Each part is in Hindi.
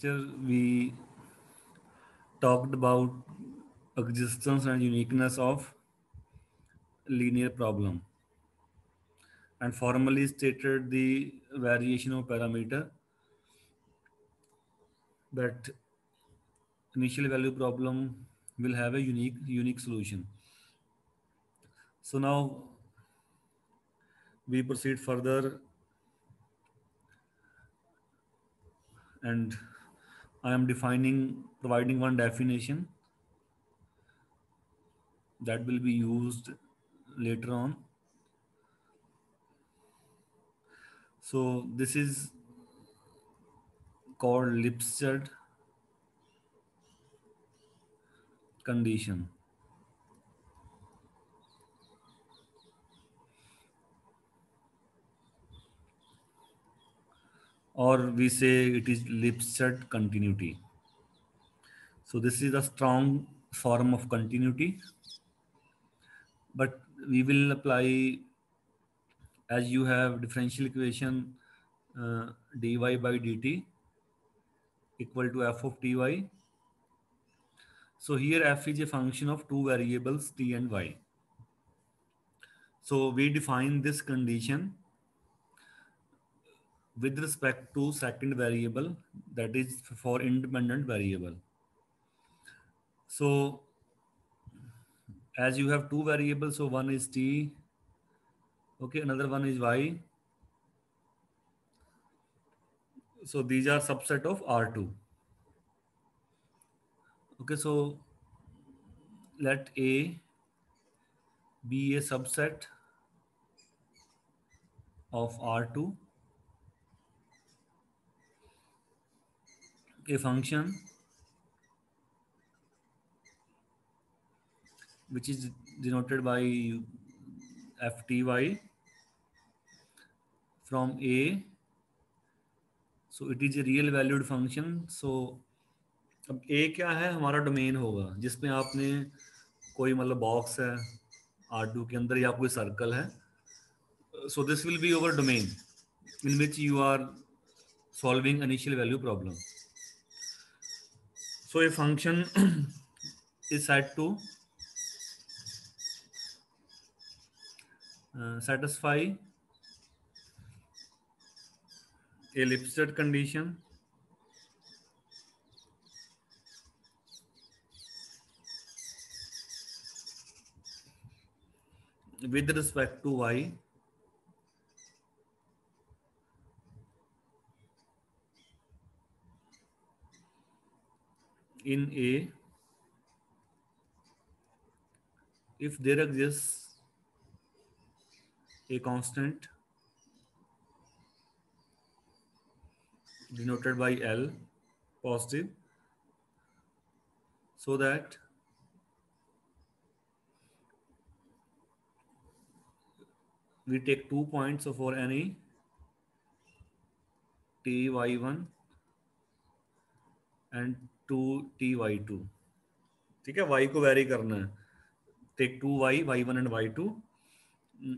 We talked about existence and uniqueness of linear problem and formally stated the variation of parameter that initial value problem will have a unique solution. So now we proceed further, and I am providing one definition that will be used later on. So this is called Lipschitz condition, or we say it is Lipschitz continuity. So this is a strong form of continuity, but we will apply, as you have differential equation dy by dt equal to f of ty. So here f is a function of two variables t and y. So we define this condition with respect to second variable, that is for independent variable. So as you have two variables, so one is t, okay, another one is y. So these are subset of R2. Okay, so let A be a subset of R2, a function which is denoted by fty from A. So it is a real valued function. So अब A क्या है, हमारा डोमेन होगा जिसमें आपने कोई मतलब बॉक्स है R2 के अंदर या कोई सर्कल है. So this will be our domain in which you are solving initial value problem. So a function is said to satisfy a Lipschitz condition with respect to y in A if there exists a constant denoted by L positive, so that we take 2 points for any ty1 and 2ty2. ठीक है, y को वेरी करना है. Take 2y, y1 and y2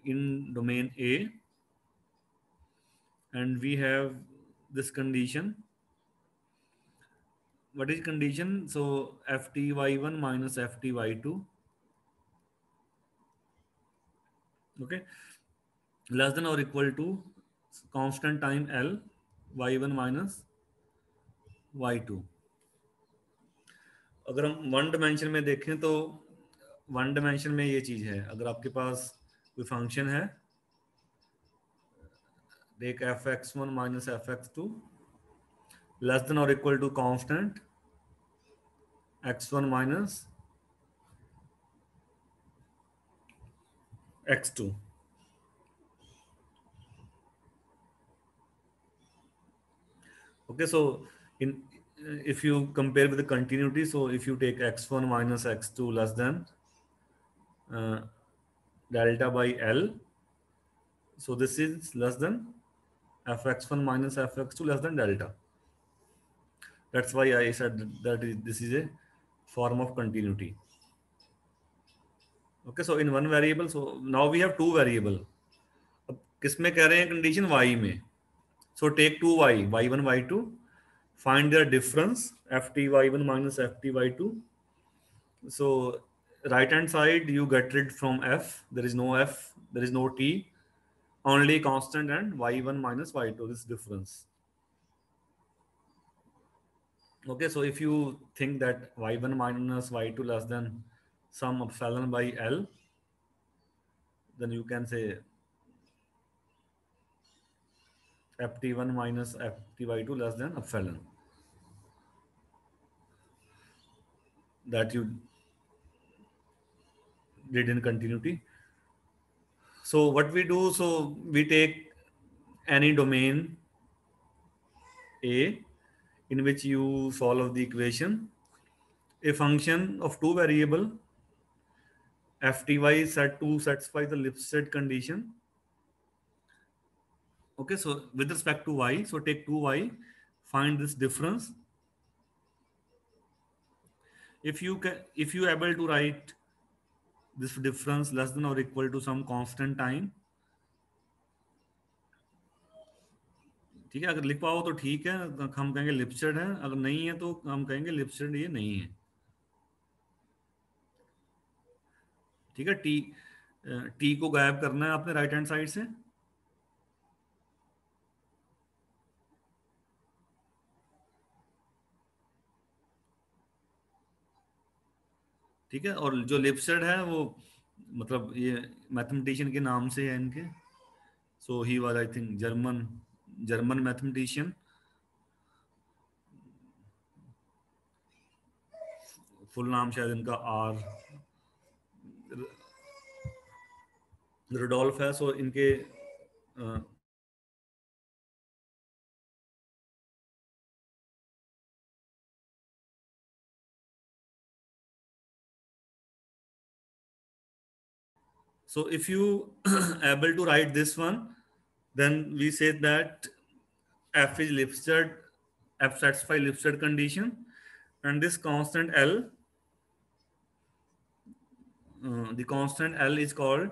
in domain A, and we have this condition. What is condition? So fty1 minus fty2, okay, less than or equal to constant time L y1 minus y2. अगर हम वन डायमेंशन में देखें तो वन डायमेंशन में ये चीज है, अगर आपके पास कोई फंक्शन है, देख fx1 minus fx2 less than or equal to constant x1 minus x2. Okay, so in if you compare with the continuity, so if you take x1 minus x2 less than uh, delta by L, so this is less than fx1 minus fx2 less than delta. That's why I said that this is a form of continuity. Okay, so in one variable, so now we have two variable. अब किसमें कह रहे हैं कंडीशन y में, so take 2y, y1 y2 find their difference, fty1 minus fty2. So right hand side you get rid from f, there is no f, there is no t, only constant and y1 minus y2, this difference. Okay, so if you think that y1 minus y2 less than sum epsilon by L, then you can say ft1 minus fty2 less than epsilon, that you did in continuity. So what we do, so we take any domain A in which you solve the equation, a function of two variable fty set to satisfy the Lipset condition. Okay, so with respect to y, so take 2y, find this difference. If you can, if you able to write this difference less than or equal to some constant time, ठीक है, अगर लिख पाओ तो ठीक है, हम कहेंगे लिपसेट है, अगर नहीं है तो हम कहेंगे लिपसेट ये नहीं है। ठीक है, टी को गायब करना है आपने राइट हैंड साइड से। ठीक है, और जो लिपसेट है वो मतलब ये मैथमेटिशियन के नाम से है इनके। So he was I think German German mathematician, full नाम शायद इनका आर रुडोल्फ है। सो इनके so if you able to write this one, then we say that f is Lipset, f satisfy Lipset condition, and this constant L, the constant L is called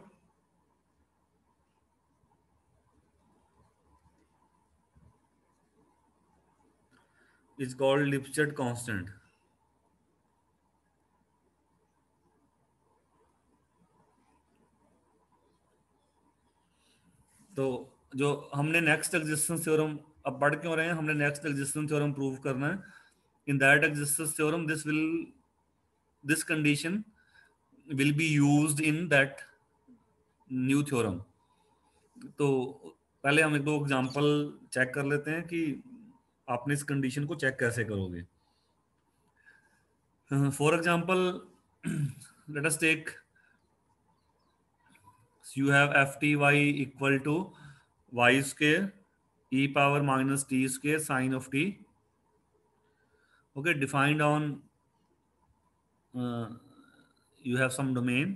Lipset constant. तो जो हमने नेक्स्ट एग्जिस्टेंस थ्योरम अब पढ़ क्यों रहे हैं, हमने नेक्स्ट एग्जिस्टेंस थ्योरम प्रूव करना है। In that existence theorem this condition will be used in that new theorem. तो पहले हम एक दो एग्जांपल चेक कर लेते हैं कि आपने इस कंडीशन को चेक कैसे करोगे। For example let us take you have fty equal to y square e power minus t square sine of t. Okay, defined on you have some domain.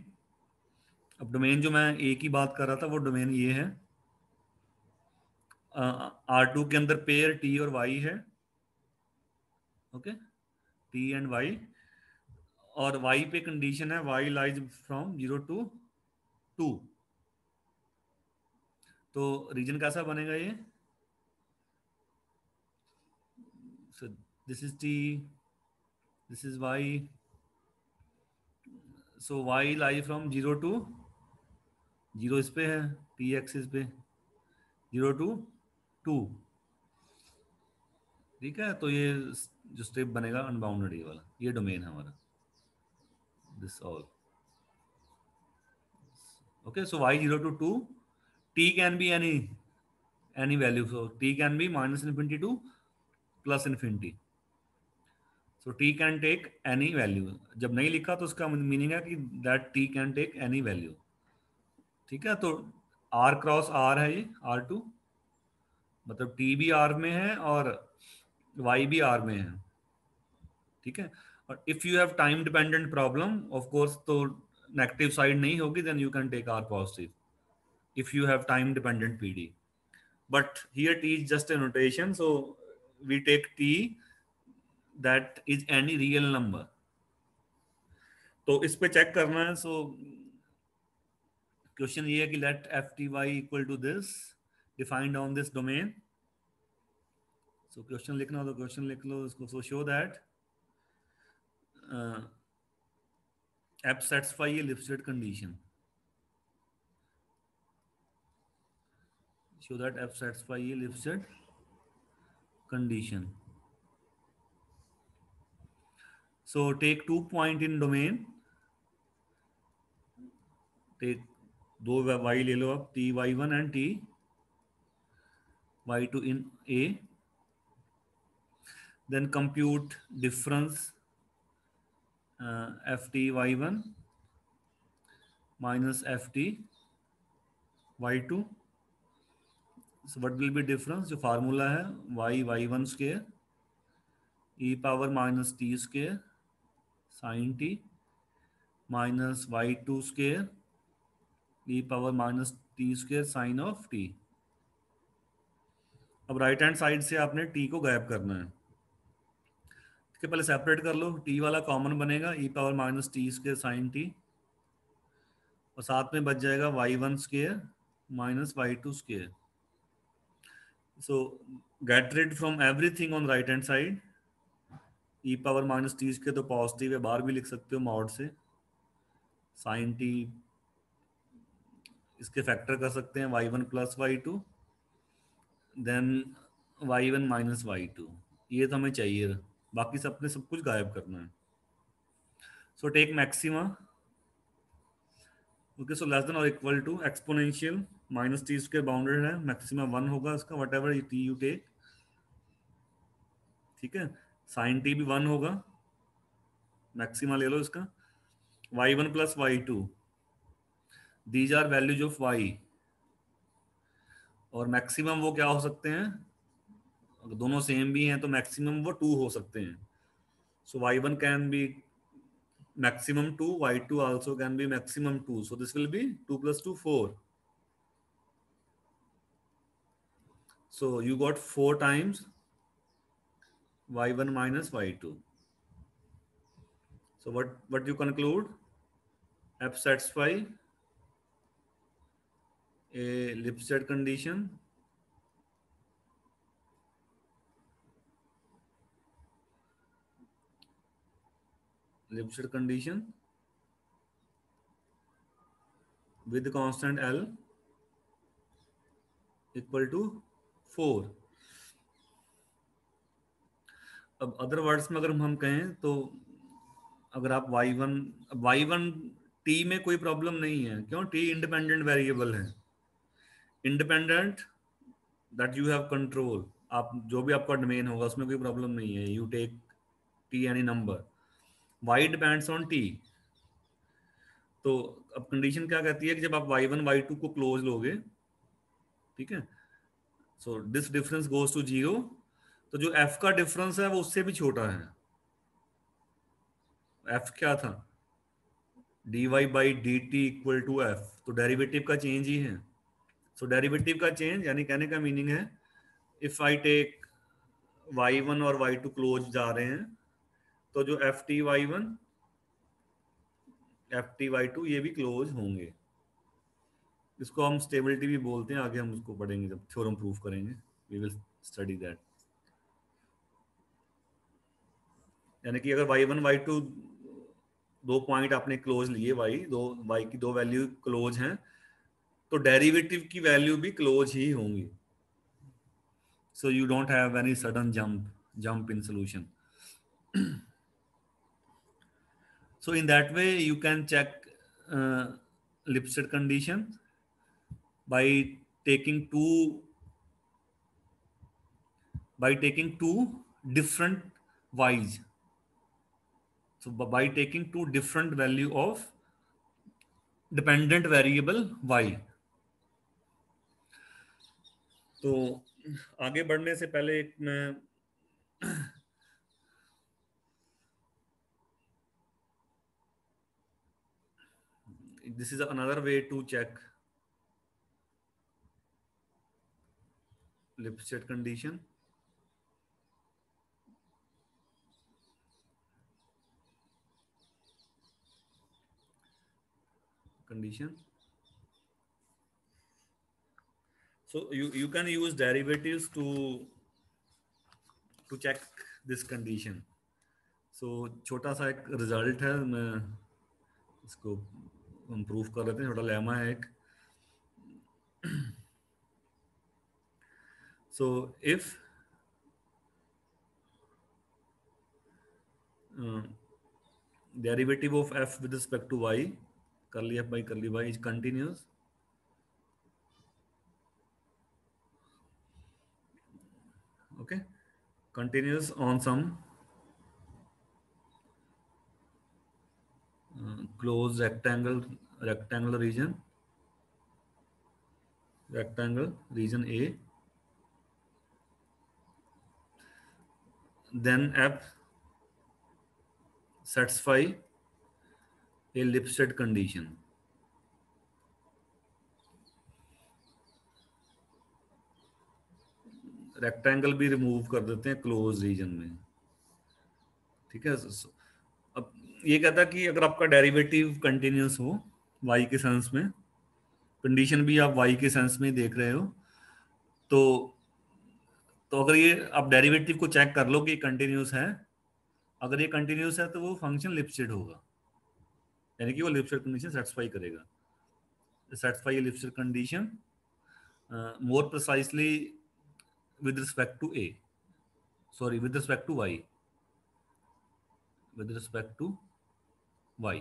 अब डोमेन जो मैं ए की बात कर रहा था वो डोमेन ये है, R2 के अंदर पेयर टी और वाई है। ओके, टी एंड वाई, और वाई पे कंडीशन है वाई लाइज फ्रॉम 0 to 2। तो रीजन कैसा बनेगा ये, so this is T, this is Y, so Y lie from 0 to 0 इस पे है, टी एक्सिस पे 0 to 2। ठीक है, तो ये जो स्टेप बनेगा अनबाउंडेड ये वाला, ये डोमेन है हमारा, this all. Okay, so y 0 to 2, t can be any value, so t can be minus infinity to plus infinity, so t can take any value. जब नहीं लिखा तो उसका मीनिंग है कि that t can take any value. ठीक है, तो r क्रॉस r है ये R2, मतलब t भी r में है और y भी r में है। ठीक है, और if you have time dependent problem of course तो नेगेटिव साइड नहीं होगी, then you can take r positive if you have time dependent PD. But here t is just a notation, so we take t that is any real number. तो इस पे चेक करना है। सो क्वेश्चन ये है कि let f t y equal to this defined on this domain. So question लिखना हो तो क्वेश्चन लिख लो इसको. सो show that F satisfy a Lipschitz condition. Show that F satisfy a Lipschitz condition. So take 2 point in domain. Take दो y ले लो आप, t y1 and t y2 in A. Then compute difference ft y1 minus ft y2. So what will be difference? जो फार्मूला है y y1 square e power minus t square sin t minus y2 square e power minus t square sin of t. अब राइट हैंड साइड से आपने t को गायब करना है. इसके पहले सेपरेट कर लो. t वाला कॉमन बनेगा e power minus T square sine T और साथ में बच जाएगा y1 square minus y2 square. So get rid from everything on right hand side. e power minus T square तो पॉजिटिव है, बाहर भी लिख सकते हो मॉड से. साइन टी इसके फैक्टर कर सकते हैं y1 plus y2 then y1 minus y2. ये तो हमें चाहिए, बाकी सबने सब कुछ गायब करना है. So take maxima. Okay, so less than और equal to exponential minus T square bounded है, मैक्सिमम 1 होगा इसका whatever T you take. ठीक है, साइन टी भी 1 होगा, मैक्सिमा ले लो इसका. y1 plus y2 these are values of y. और मैक्सिमम वो क्या हो सकते हैं, अगर दोनों सेम भी हैं तो मैक्सिमम वो 2 हो सकते हैं. सो y1 can be maximum 2, y2 also can be maximum 2, so this will be 2 plus 2 4. So you got 4 times y1 minus y2. So what you conclude? F satisfy a Lipset condition with the constant L equal to 4. अब अदर वर्ड्स में अगर हम कहें तो अगर आप y1 t में कोई प्रॉब्लम नहीं है. क्यों? t इंडिपेंडेंट वेरिएबल है, independent that you have control. आप जो भी आपका डोमेन होगा उसमें कोई प्रॉब्लम नहीं है. You take t any number, y depends on t. तो अब कंडीशन क्या कहती है कि जब आप y1 y2 को क्लोज लोगे, ठीक है, so this difference goes to 0, तो जो f का डिफरेंस है वो उससे भी छोटा है. f क्या था? dy by D T equal to F, तो डेरिवेटिव का चेंज ही है. सो डेरिवेटिव का चेंज यानी कहने का मीनिंग है इफ आई टेक y1 और y2 क्लोज जा रहे हैं तो जो F T y1 F T y2 ये भी क्लोज होंगे. इसको हम स्टेबिलिटी भी बोलते हैं, आगे हम उसको पढ़ेंगे जब थ्योरम प्रूफ करेंगे. We will study that. यानी कि अगर y1 y2 दो पॉइंट आपने क्लोज लिए, y की दो वैल्यू क्लोज हैं, तो डेरिवेटिव की वैल्यू भी क्लोज ही होंगी. So you don't have any sudden jump in solution. So in that way you can check Lipset condition by taking two different y's. So by taking two different value of dependent variable y. तो आगे बढ़ने से पहले मैं this is another way to check Lipset condition. So you can use derivatives to to check this condition. So छोटा सा एक रिजल्ट है, मैं इसको हम प्रूफ कर लेते हैं, छोटा लेमा है एक। So if derivative of f with respect to y, curly f by curly y, is continuous, okay, continuous on some closed rectangle region A, then f satisfy a Lipset condition। Rectangle भी रिमूव कर देते हैं क्लोज रीजन में, ठीक है। अब ये कहता है कि अगर आपका डेरिवेटिव कंटिन्यूस हो y के सेंस में, कंडीशन भी आप y के सेंस में देख रहे हो, तो अगर ये आप डेरिवेटिव को चेक कर लो कि कंटिन्यूस है, अगर ये कंटिन्यूस है तो वो फंक्शन लिपसेट होगा, यानी कि वो लिपसेट कंडीशन सेटिस्फाई करेगा। Satisfy a Lipschitz condition more precisely with respect to a, sorry with respect to y, with respect to y,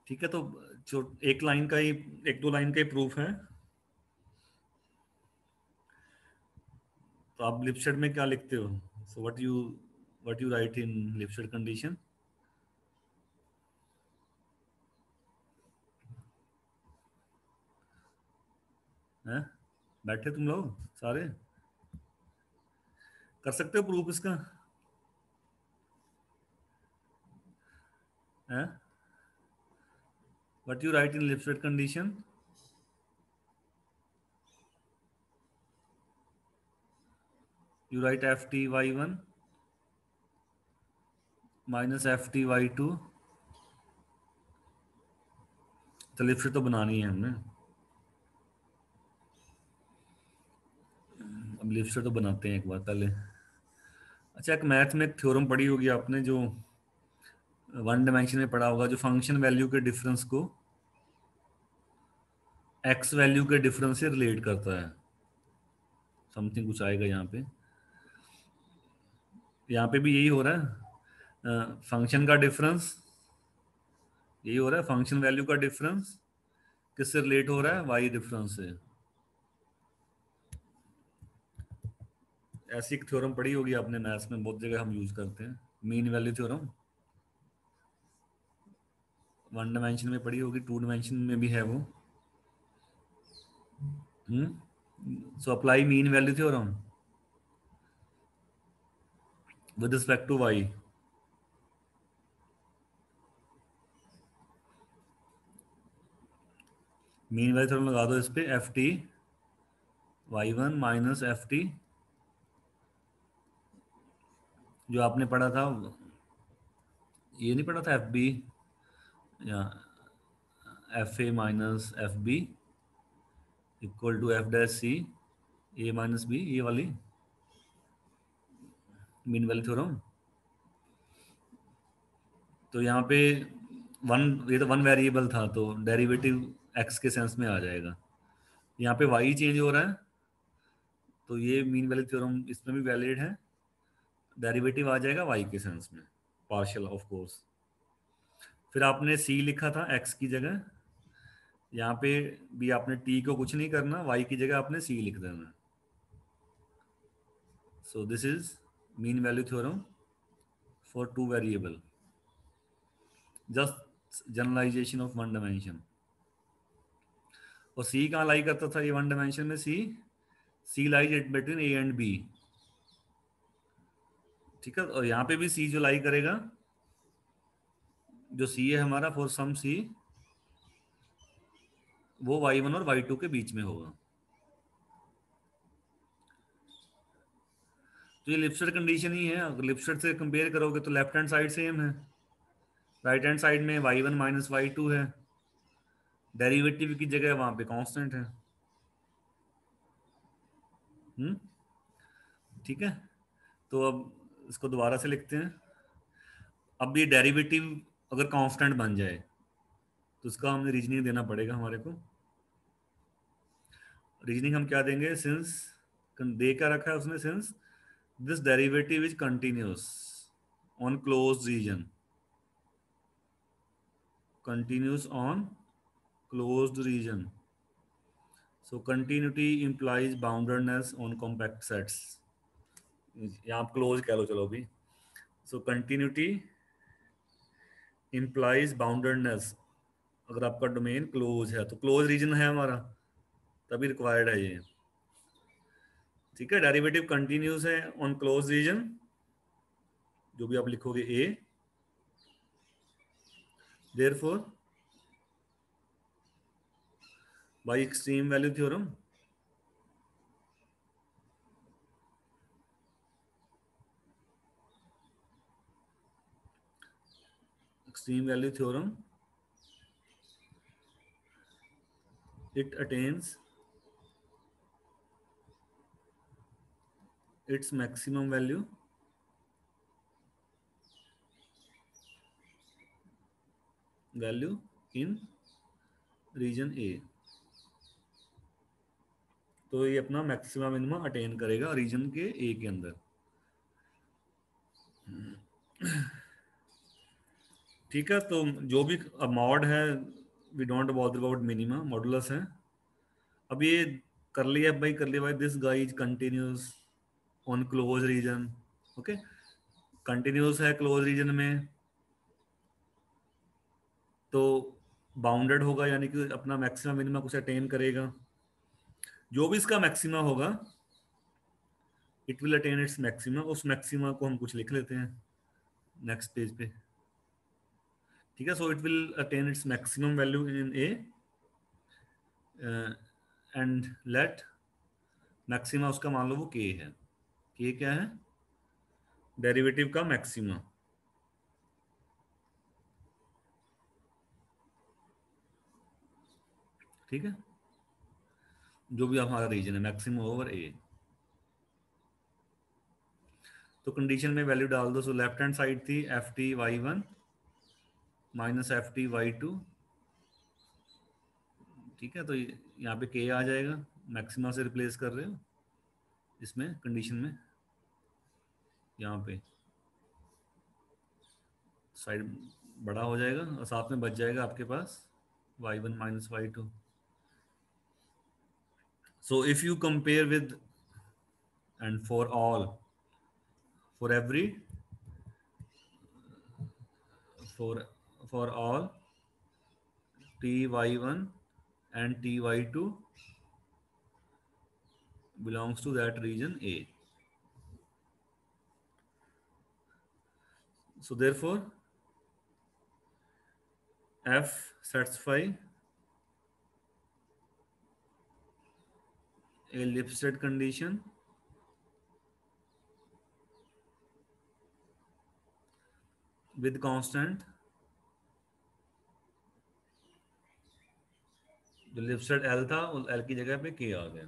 ठीक है। तो जो एक लाइन का ही, एक दो लाइन का ही प्रूफ है। तो आप लिपसेट में क्या लिखते हो? So what you write in Lipschitz condition? हैं, बैठे तुम लोग सारे, कर सकते हो प्रूफ इसका? हैं, what you write in Lipschitz condition? You write F T Y one minus F T Y two. तो लिपसेट तो बनानी है हमने, अब लिपसेट तो बनाते हैं एक बार पहले। अच्छा, एक मैथ में एक थ्योरम पढ़ी होगी आपने, जो वन डायमेंशन में पढ़ा होगा, जो फंक्शन वैल्यू के डिफरेंस को एक्स वैल्यू के डिफरेंस से रिलेट करता है। समथिंग कुछ आएगा यहाँ पे, यहाँ पे भी यही हो रहा है। फंक्शन का डिफरेंस यही हो रहा है, फंक्शन वैल्यू का डिफरेंस किससे रिलेट हो रहा है? वाई डिफरेंस से। ऐसी एक थ्योरम पढ़ी होगी आपने मैथ्स में, बहुत जगह हम यूज करते हैं, mean value theorem. One dimension में पढ़ी होगी, टू डायमेंशन में भी है वो। So apply mean value theorem with respect to Y. Mean value theorem लगा दो इस पे, F T Y one minus F T, जो आपने पढ़ा था, ये नहीं पढ़ा था, एफ बी या F A minus F B equal to F dash C A minus B, ये वाली मीन वैल्यू थ्योरम। तो यहाँ पे ये तो वन वेरिएबल था, तो डेरिवेटिव एक्स के सेंस में आ जाएगा। यहाँ पे वाई चेंज हो रहा है, तो ये मीन वैल्यू थ्योरम इसमें भी वैलिड है, डेरिवेटिव आ जाएगा वाई के सेंस में, पार्शियल ऑफ कोर्स। फिर आपने सी लिखा था एक्स की जगह, यहाँ पे भी आपने टी को कुछ नहीं करना, वाई की जगह आपने सी लिख देना। So this is mean value theorem for two variable, just generalization of one dimension. और सी कहाँ लाई करता था ये वन डायमेंशन में? C lies at between A and B, ठीक है। और यहाँ पे भी सी जो लाई करेगा, जो सी है हमारा फॉर सम सी, वो y1 और y2 के बीच में होगा। तो ये लिपसेट कंडीशन ही है। अगर लिपसेट से कंपेयर करोगे तो लेफ्ट हैंड साइड सेम है, राइट हैंड साइड में y1 माइनस y2 है, डेरिवेटिव की जगह वहां पे कांस्टेंट है। ठीक है, तो अब इसको दोबारा से लिखते हैं। अब ये डेरिवेटिव अगर कांस्टेंट बन जाए तो उसका हमें रीजनिंग देना पड़ेगा हमारे को। रीजनिंग हम क्या देंगे, सिंस दे क्या रखा है उसने, since this derivative is continuous on close region, continuous on closed region. So continuity implies boundedness on compact sets. यहाँ आप क्लोज कह लो चलो भी। सो कंटिन्यूटी implies boundedness, अगर आपका डोमेन क्लोज है तो क्लोज रीजन है हमारा, तभी रिक्वायर्ड है ये। ठीक है, डेरिवेटिव कंटिन्यूस है ऑन क्लोज रीजन, जो भी आप लिखोगे A, therefore by extreme value theorem extreme value theorem it attains its maximum value in region A. तो ये अपना मैक्सिमम मिनिमम अटेन करेगा रीजन के ए के अंदर। ठीक है, तो जो भी मॉड है, we don't bother about minima, modulus है। अब ये कर लिया भाई, कर लिया भाई, this guy is continuous on close region. Okay, continuous है क्लोज रीजन में तो बाउंडेड होगा, यानी कि अपना मैक्सिमम मिनिमा कुछ अटेन करेगा। जो भी इसका मैक्सिमा होगा it will attain its maxima, उस मैक्सिमा को हम कुछ लिख लेते हैं नेक्स्ट पेज पे। ठीक है, so it will attain its maximum value in A and let maxima उसका मान लो वो के है। के क्या है, डेरिवेटिव का मैक्सिमा। ठीक है, जो भी हमारा रीजन है मैक्सिमम ओवर ए। तो कंडीशन में वैल्यू डाल दो। सो लेफ्ट हैंड साइड थी F T Y one minus F T Y two. ठीक है, तो यहाँ पे के आ जाएगा, मैक्सिमा से रिप्लेस कर रहे हो इसमें कंडीशन में, यहाँ पे साइड बड़ा हो जाएगा और साथ में बच जाएगा आपके पास y one minus Y two. So if you compare with and for all, for every, for for all t Y one and ty2 belongs to that region A. So therefore F satisfy a Lipstadt condition with constant, जो लिपस्टेड L था उस L की जगह पे K आ गया।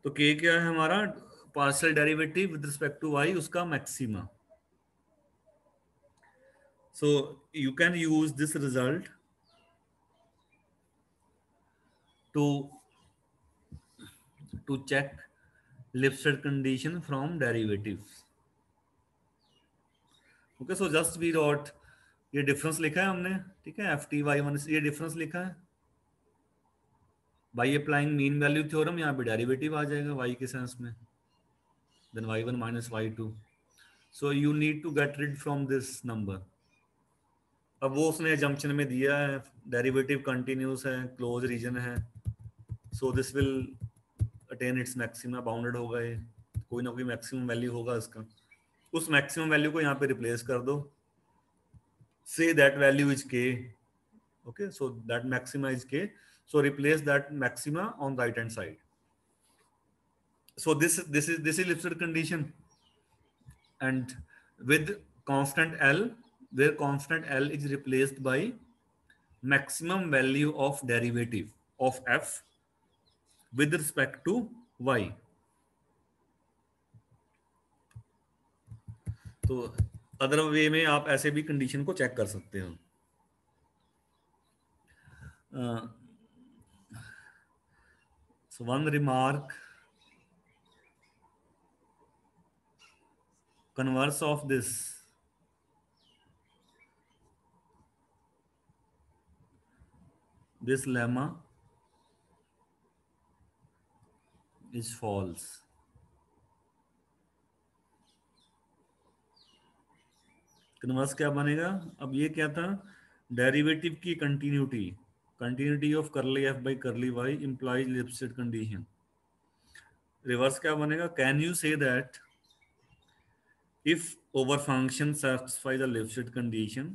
तो K क्या है हमारा, partial derivative with respect to y, उसका maxima. So you can use this result to check Lipstadt condition from derivatives. Okay, so just we wrote, ये डिफरेंस लिखा है हमने। ठीक है, एफ टी वाई वन, ये डिफरेंस लिखा है by applying mean value theorem. यहाँ पे डेरिवेटिव आ जाएगा वाई के सेंस में, then Y one minus Y two. So you need to get rid from this number. अब वो उसने जंक्शन में दिया है, डेरिवेटिव कंटिन्यूस है, क्लोज रीजन है, so this will attain its maxima, bounded होगा ये, कोई ना कोई मैक्सिमम वैल्यू होगा इसका। उस मैक्सिमम वैल्यू को यहाँ पे रिप्लेस कर दो, से दैट वैल्यू इज के। okay, so that maxima is k, so replace that maxima on right hand side. So this is Lipstadt condition, and with constant L, where constant L is replaced by maximum value of derivative of f with respect to y. तो अदर वे में आप ऐसे भी कंडीशन को चेक कर सकते हो। So one remark, converse of this lemma is false। Converse क्या बनेगा? अब ये क्या था? डेरिवेटिव की continuity, continuity of curly F by curly Y implies Lipschitz condition. Reverse क्या बनेगा? Can you say that if over function satisfies the Lipschitz condition,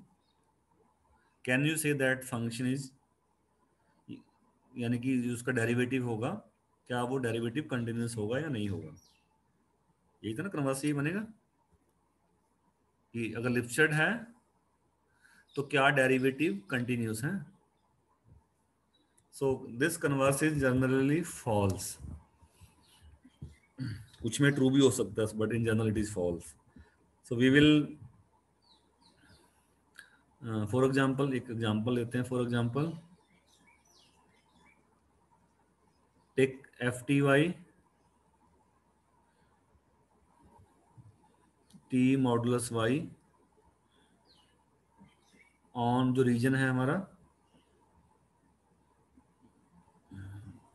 can you say that function is, यानी कि उसका डेरिवेटिव होगा, क्या वो डेरिवेटिव कंटिन्यूस होगा या नहीं होगा? यही था ना कन्वर्स, यही बनेगा कि अगर लिपसेट है तो क्या डेरिवेटिव कंटिन्यूस है। So this converse is generally false. कुछ में ट्रू भी हो सकता है but in general it is false. So we will for example, एक एग्जांपल लेते हैं। For example take F T Y T modulus Y on, जो रीजन है हमारा,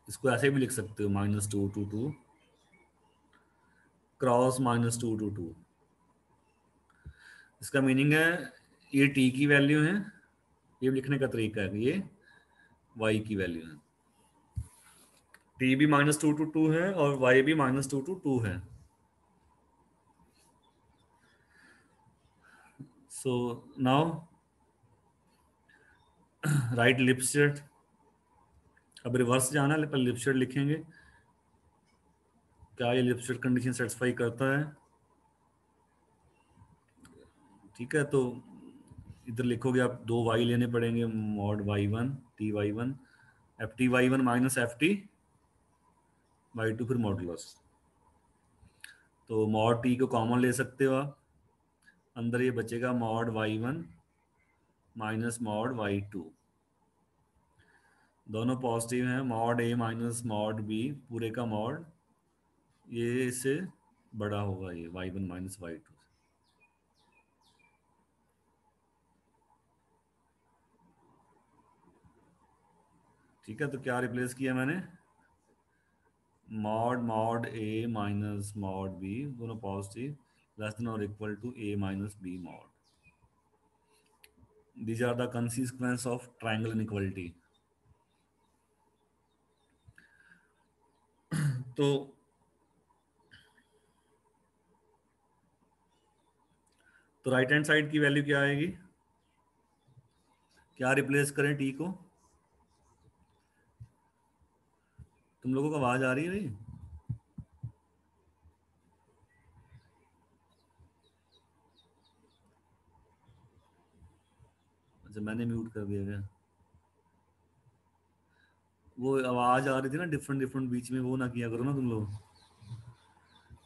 इसको ऐसे भी लिख सकते हो -2 to 2 क्रॉस -2 to 2। इसका मीनिंग है ये टी की वैल्यू है, ये लिखने का तरीका है, ये वाई की वैल्यू है। टी भी -2 to 2 है और वाई भी -2 to 2 है। So now right Lipset. अब रिवर्स जाना है, पर लिपसेट लिखेंगे। क्या ये लिपसेट कंडीशन सेटिस्फाई करता है? ठीक है, तो इधर लिखोगे आप, दो वाई लेने पड़ेंगे, mod y1 T y1 F T y1 minus F T y2 फिर मॉडुलस। तो मॉड टी को कॉमन ले सकते हो आप, अंदर ये बचेगा mod y1 minus mod y2, दोनों पॉजिटिव हैं। Mod a minus mod b पूरे का मॉड, ये इससे बड़ा होगा, ये y1 माइनस y2। ठीक है, तो क्या रिप्लेस किया मैंने? Mod A minus mod B, दोनों पॉजिटिव, लेस देन और equal to A minus B mod. These are the consequence of triangle inequality। तो राइट हैंड साइड की वैल्यू क्या आएगी? क्या रिप्लेस करें टी को? तुम लोगों को आवाज आ रही है भाई? अच्छा, मैंने म्यूट कर दिया क्या? वो आवाज आ रही थी ना डिफरेंट डिफरेंट बीच में, वो ना किया करो ना तुम लोग।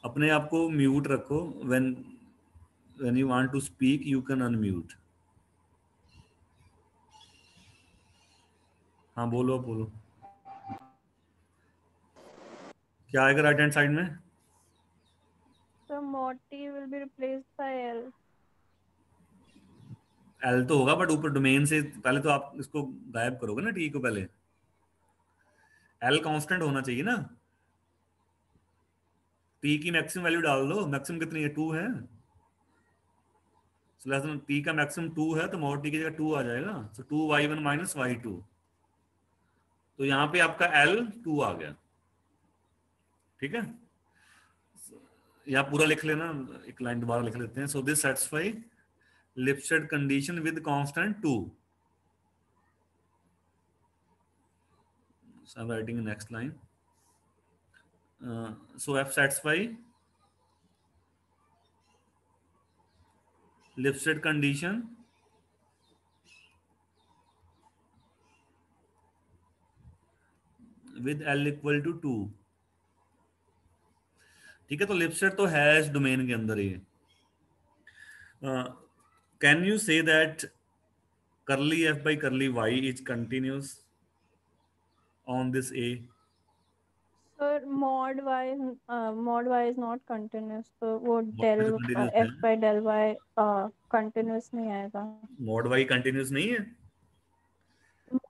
अपने आप को म्यूट रखो। When you want to speak you can unmute. हाँ बोलो, बोलो। क्या आएगा राइट हैंड साइड में? So mod t will be replaced by L. L तो होगा, बट ऊपर डोमेन से पहले तो आप इसको गायब करोगे ना टी को पहले। एल कांस्टेंट होना चाहिए ना। टी की मैक्सिमम वैल्यू डाल दो, मैक्सिमम कितनी है? 2 है। सो लेस देन टी का मैक्सिमम 2 है, तो मॉड टी की जगह 2 आ जाएगा। सो 2y1 माइनस y2, तो यहाँ पे आपका L 2 आ गया। ठीक है, यहाँ पूरा लिख लेना, एक लाइन दोबारा लिख लेते हैं। So this satisfy Lipset condition with constant 2। So I'm writing the next line. So F satisfy Lipset condition with L equal to 2। ठीक है, तो लिपसेट तो है इस डोमेन के अंदर ही, can you say that curly f by curly y is continuous on this a? Sir, mod y is not continuous, तो वो mod del तो continuous है, f by del y continuous नहीं आएगा. mod y continuous नहीं है,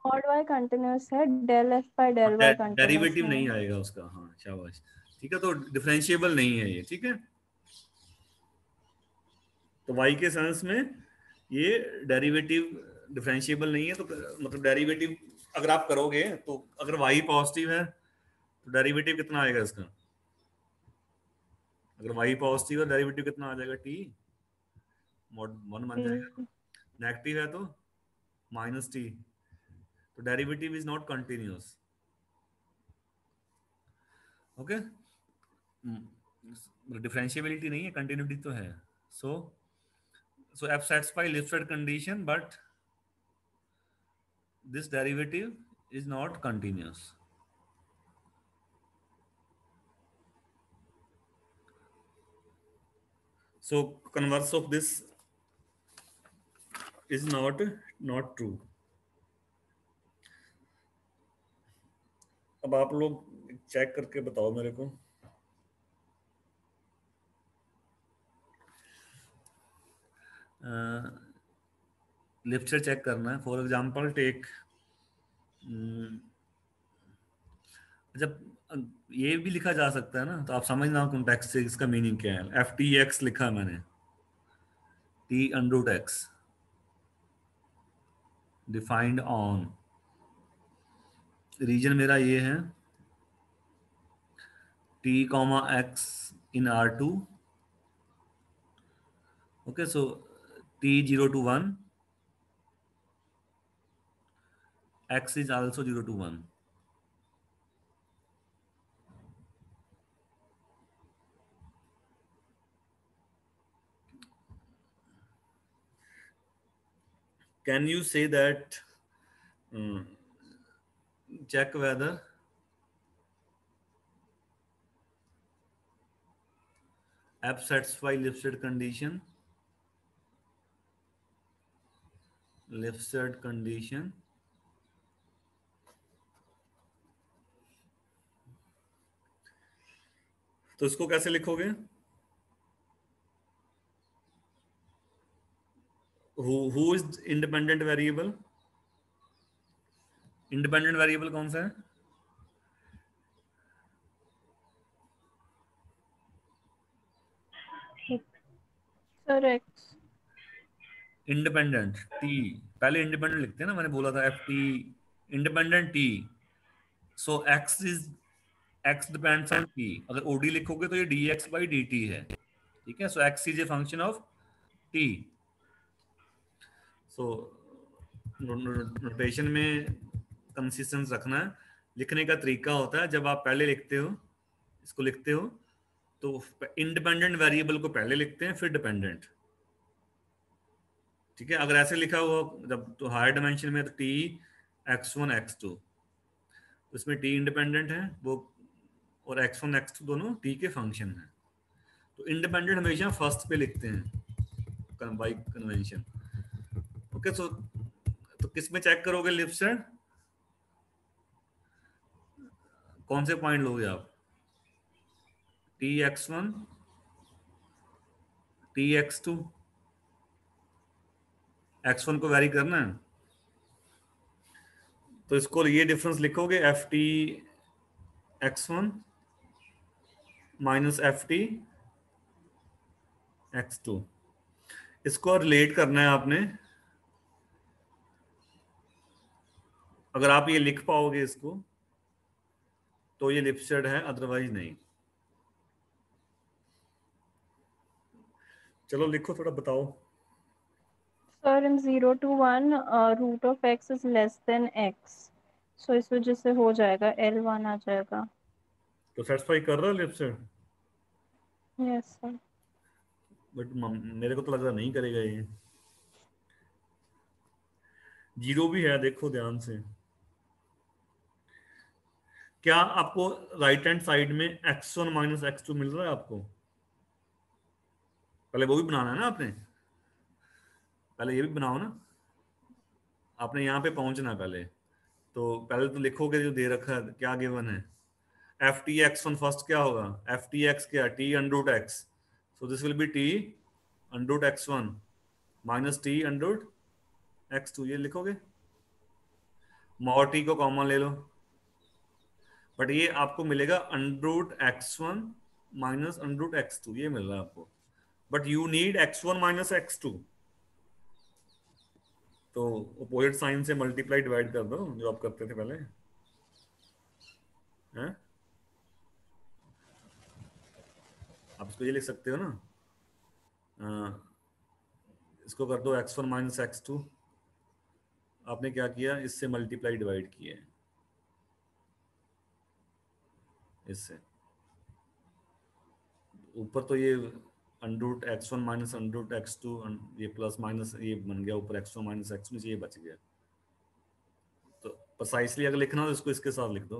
mod y continuous है, del f by del y continuous derivative नहीं नहीं है. आएगा उसका, हाँ शाबाश, ठीक है, तो डिफरेंशिएबल नहीं है ये, ठीक है, तो y के सेंस में ये डेरिवेटिव डिफरेंशिएबल नहीं है, तो मतलब डेरिवेटिव अगर आप करोगे तो अगर y पॉजिटिव है तो डेरिवेटिव कितना आएगा इसका, अगर y पॉजिटिव है डेरिवेटिव कितना आ जाएगा, t mod 1 बन जाएगा, जी. नेगेटिव है तो माइनस t, तो derivative is not continuous, okay, differentiability नहीं है, कंटिन्यूटी तो है, सो so f satisfy Lipschitz condition but this derivative is not continuous. So converse of this is not true. अब आप लोग चेक करके बताओ मेरे को, लिप्सर चेक करना है, फॉर एग्जांपल टेक, जब ये भी लिखा जा सकता है ना, तो आप समझना कॉन्टेक्स्ट से इसका मीनिंग क्या है, एफ टी एक्स लिखा है मैंने, T under root X defined on, region मेरा ये है T comma X in R two, okay, so T 0 to 1, x is also 0 to 1. Can you say that, check whether f satisfy Lipschitz condition, Lipschitz condition, तो इसको कैसे लिखोगे, who is independent variable, independent variable कौन सा है, Sir, x. इंडिपेंडेंट टी, पहले इंडिपेंडेंट लिखते हैं ना, मैंने बोला था f t independent t, so x is, x depends on t, अगर ओडी लिखोगे तो ये d x by D t है, ठीक है, so x is a function of t, so notation में कंसिस्टेंस रखना है, लिखने का तरीका होता है, जब आप पहले लिखते हो, इसको लिखते हो तो इंडिपेंडेंट वेरिएबल को पहले लिखते हैं फिर डिपेंडेंट, ठीक है, अगर ऐसे लिखा हुआ जब तो हायर डायमेंशन में तो टी x1 x2, तो इसमें टी इंडिपेंडेंट है वो, और x1 x2 दोनों टी के फंक्शन हैं, तो इंडिपेंडेंट हमेशा फर्स्ट पे लिखते हैं बाई कन्वेंशन, ओके, सो तो किस में चेक करोगे लिप्सर, कौन से पॉइंट लोगे आप, T x1 T x2, x1 को वेरी करना है, तो इसको ये डिफरेंस लिखोगे F T x1 minus F T x2, इसको रिलेट करना है आपने, अगर आप ये लिख पाओगे इसको तो ये लिप्सर्ड है, अदरवाइज नहीं, चलो लिखो थोड़ा बताओ, Sir, in 0 to 1, root of x is less than x. So इस वजह से हो जाएगा L1 आ जाएगा. तो सेटिस्फाई कर रहा है लिप्सर्ड, Yes, sir. बट मेरे को तो लग रहा नहीं करेगा ये, जीरो भी है देखो ध्यान से, क्या आपको राइट हैंड साइड में x1 माइनस x2 मिल रहा है आपको, पहले वो भी बनाना है ना आपने, पहले ये भी बनाओ ना, आपने यहाँ पे पहुंचना है पहले। तो पहले तो लिखोगे जो दे रखा है क्या गिवन है। F T X one first क्या होगा, एफ टी एक्स क्या, T under root X, so this will be T under root X one minus T under root X two, ये लिखोगे। मॉड टी को कॉमन ले लो, बट ये आपको मिलेगा under root X one minus under root X two, ये मिल रहा है आपको। But you need X one minus X two, तो अपोजिट साइन से मल्टीप्लाई डिवाइड कर दो जो आप करते थे पहले, हैं। आप इसको ये लिख सकते हो ना, इसको कर दो X one minus X two, आपने क्या किया, इससे मल्टीप्लाई डिवाइड किया है, इससे ऊपर तो ये under root X one minus under root X two, ये प्लस माइनस ये बन गया ऊपर एक्स वन माइनस एक्स नीचे ये बच गया। तो प्रिसाइसली अगर लिखना हो तो इसको इसके साथ लिख दो,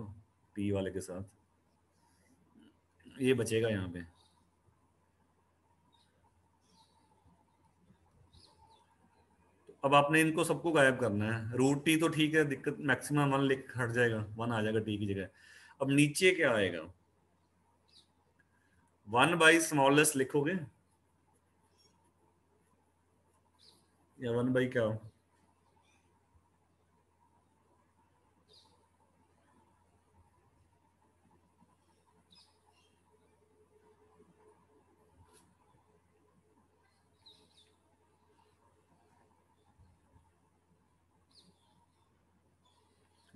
टी वाले के साथ, ये बचेगा यहाँ पे। तो अब आपने इनको सबको गायब करना है, रूट टी तो ठीक है, दिक्कत मैक्सिमम वन लिख हट जाएगा, वन आ जाएगा टी की जगह। अब नीचे क्या आएगा, वन बाई स्मॉलेस्ट लिखोगे या वन बाई क्या,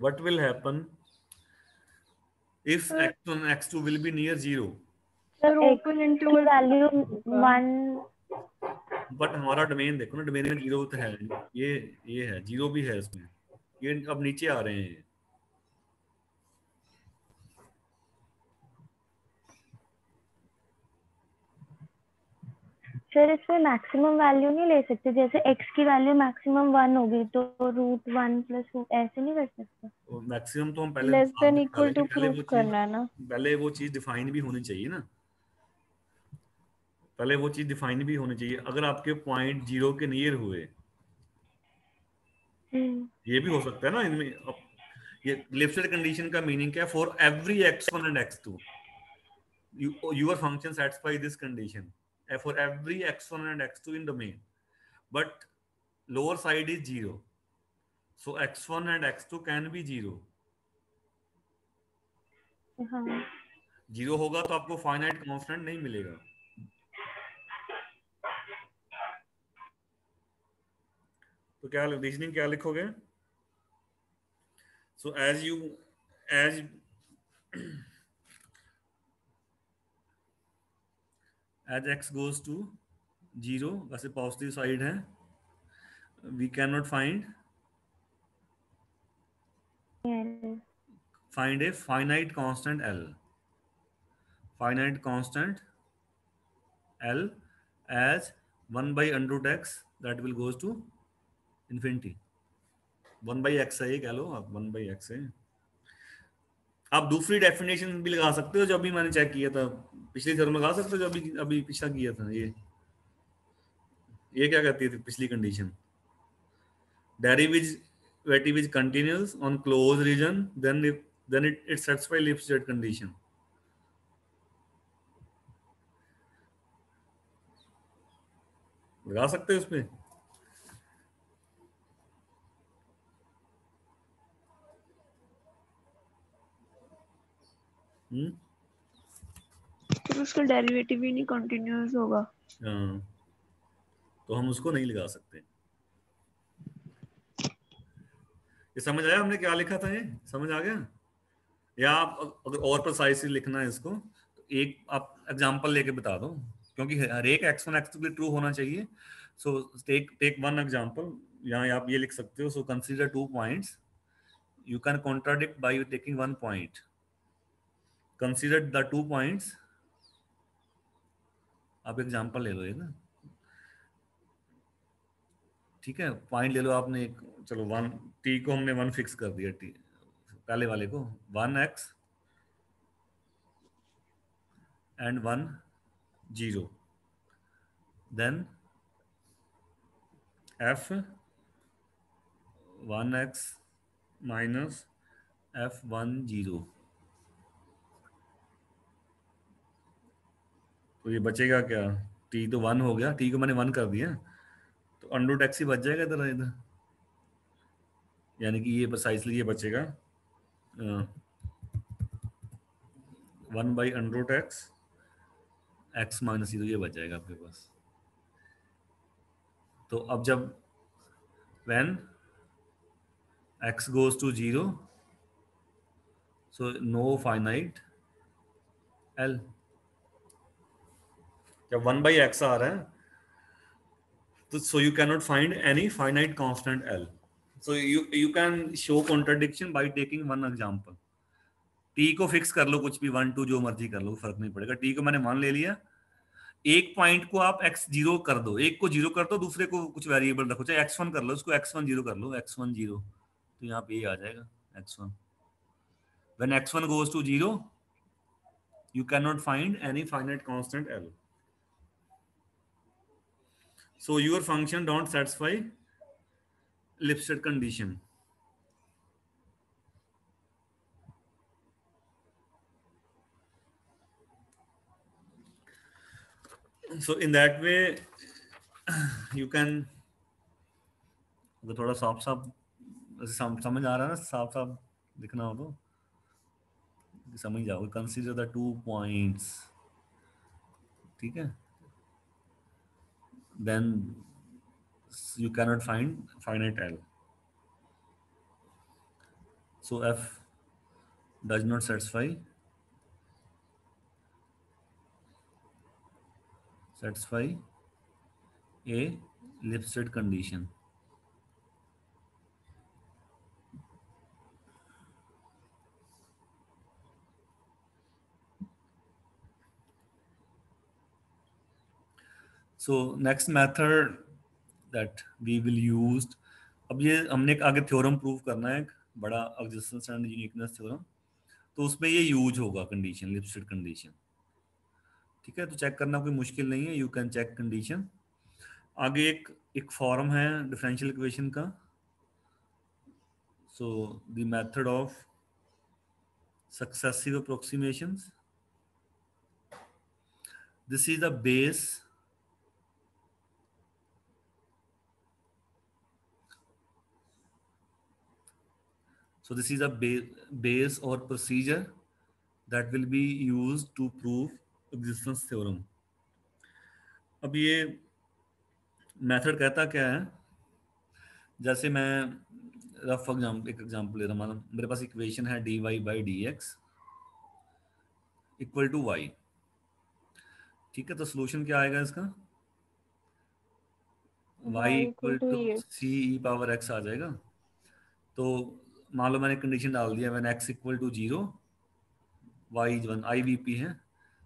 what will happen if sir x1 x2 will be near 0, sir x open की इंटरवल वैल्यू 1, बट हमारा डोमेन देखो ना, डोमेन में जीरो तो है, ये है जीरो भी है इसमें, ये अब नीचे आ रहे हैं। सर इसमें मैक्सिमम वैल्यू नहीं ले सकते, जैसे एक्स की वैल्यू मैक्सिमम 1 होगी तो रूट 1 प्लस रूट ऐसे नहीं कर सकते। और मैक्सिमम तो हम पहले लेस आप देन बता इक्वल रहे कि टू प्रूफ करना है ना। पहले वो चीज डिफाइन भी होनी चाहिए ना, पहले वो चीज डिफाइन भी होनी चाहिए। अगर आपके पॉइंट जीरो के नियर हुए, ये भी हो सकता है ना इनमें। अब ये लिफ्टेड कंडीशन का मीनिंग क्या है, for every X one and X two your function satisfy this condition, for every x1 and x2 in domain, but lower side is 0, so x1 and x2 can be 0। हाँ 0 होगा तो आपको फाइनाइट कांस्टेंट नहीं मिलेगा। तो क्या रीजनिंग क्या लिखोगे, so as as x goes to 0, वैसे पॉजिटिव साइड है, we cannot find a finite constant L, finite constant L as 1 by under root x that will goes to infinity, 1 by x है, ये कह लो आप 1 by x है। आप दूसरी डेफिनेशन भी लगा सकते हो जो अभी मैंने चेक किया था, पिछली थर्म लगा सकते हो जो अभी अभी पिछला किया था। ये क्या कहती थी पिछली condition, derivative is continuous on close region, then it satisfy Lipschitz condition। लगा सकते हो उसमें, फिर उसका डेरिवेटिव ही नहीं कंटिन्यूअस होगा। हाँ, तो हम उसको नहीं लगा सकते। ये समझ आया हमने क्या लिखा था, ये समझ आ गया। या आप अगर और प्रिसाइसली लिखना है इसको तो एक आप एग्जांपल लेके बता दो, क्योंकि हर एक x1 x2 के ट्रू होना चाहिए। सो टेक वन एग्जांपल, यहाँ आप ये लिख सकते हो, so consider 2 points, you can contradict by taking 1 point, consider the 2 points. आप एग्जांपल ले लो ये ना, ठीक है, पॉइंट ले लो आपने एक, चलो 1 t को हमने 1 फिक्स कर दिया, t पहले वाले को 1x and 1 0, then f(1x minus f(1,0). तो ये बचेगा क्या, t तो 1 हो गया, t को मैंने 1 कर दिया, तो अंडर टैक्स ही बच जाएगा इधर इधर, यानी कि ये प्रिसाइसली ये बचेगा 1/√x x माइनस 0, ये बच जाएगा आपके पास। तो अब जब when x goes to 0, so no finite L। जब 1/x आ रहा है तो so you cannot find any finite constant L, so you can show contradiction by taking one example। t को फिक्स कर लो, कुछ भी 1 2 जो मर्जी कर लो, फर्क नहीं पड़ेगा। t को मैंने 1 ले लिया, एक पॉइंट को आप x0 कर दो, एक को 0 कर दो, दूसरे को कुछ वेरिएबल रखो, चाहे x1 कर लो, उसको x1 0 कर लो, x1 0, तो यहाँ पे ये आ जाएगा x1। when x1 goes to 0 you cannot find any finite constant L, so your function don't satisfy Lipset condition। so in that way you can, अगर थोड़ा साफ साफ समझ आ रहा है ना, साफ साफ दिखना हो तो समझ जाओगे। कंसीडर द 2 पॉइंट्स, ठीक है, then you cannot find finite L, so f does not satisfy a Lipset condition। so next method that we will use, अब ये हमने एक आगे थ्योरम प्रूव करना है, एक बड़ा एक्जिस्टेंस एंड यूनिकनेस थ्योरम, तो उसमें ये यूज होगा कंडीशन, लिपस्टेड कंडीशन, ठीक है। तो चेक करना कोई मुश्किल नहीं है, यू कैन चेक कंडीशन। आगे एक फॉर्म है डिफरेंशियल इक्वेशन का, so the method of successive approximations, this is the base so this is a base or procedure that will be used to prove existence theorem। अब ये मेथड कहता क्या है, जैसे मैं रफ एक एग्जांपल ले रहा हूँ, मेरे पास इक्वेशन है dy/dx इक्वल टू y, ठीक है। तो सोल्यूशन क्या आएगा इसका, y equal to c e⁻x आ जाएगा। तो मान लो मैंने कंडीशन डाल दिया, when x equal to 0 y is 1, IVP है,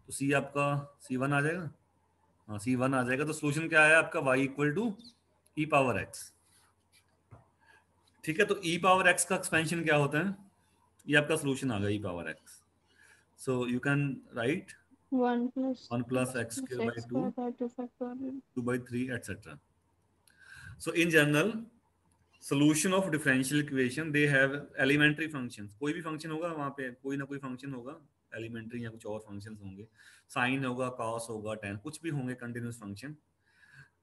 तो c आपका c1 आ जाएगा, हाँ c1 आ जाएगा। तो सोल्यूशन क्या है आपका, y इक्वल टू e⁻x, ठीक है। तो e⁻x का एक्सपेंशन क्या होता है, ये आपका सोल्यूशन आ गया e⁻x। So you can right 1 plus x square by 2 by 3 etc। so in general solution of differential equation they have elementary functions, कोई भी फंक्शन होगा वहां पे, कोई ना कोई फंक्शन होगा एलिमेंट्री, या कुछ और फंक्शंस होंगे, साइन होगा, कॉस होगा, tan, कुछ भी होंगे कंटिन्यूस फंक्शन।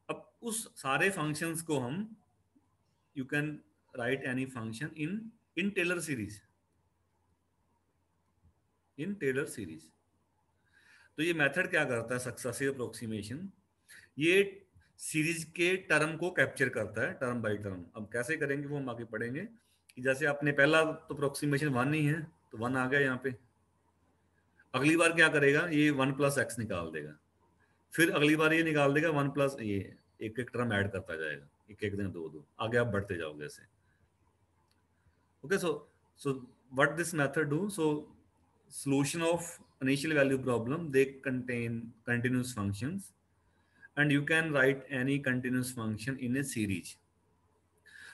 अब उस सारे फंक्शंस को हम, you can write any function in Taylor series, in Taylor series. तो ये मेथड क्या करता है, सक्सेसिव अप्रोक्सीमेशन, ये सीरीज के टर्म को कैप्चर करता है, टर्म बाय टर्म। अब कैसे करेंगे वो हम आगे पढ़ेंगे, कि जैसे आपने पहला तो अप्रोक्सीमेशन 1 ही है, तो 1 आ गया यहाँ पे, अगली बार क्या करेगा, ये 1 + x निकाल देगा, फिर अगली बार ये निकाल देगा 1 + ये, एक एक टर्म ऐड करता जाएगा, एक एक दिन 2 2, आगे आप बढ़ते जाओगे ऐसे। Okay, so what this method do, so solution of initial value problem, they contain continuous functions and you can write any continuous function in a series।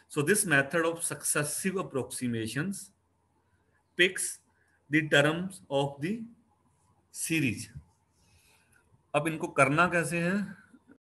so this method of successive approximations picks the terms of the series। अब इनको करना कैसे है,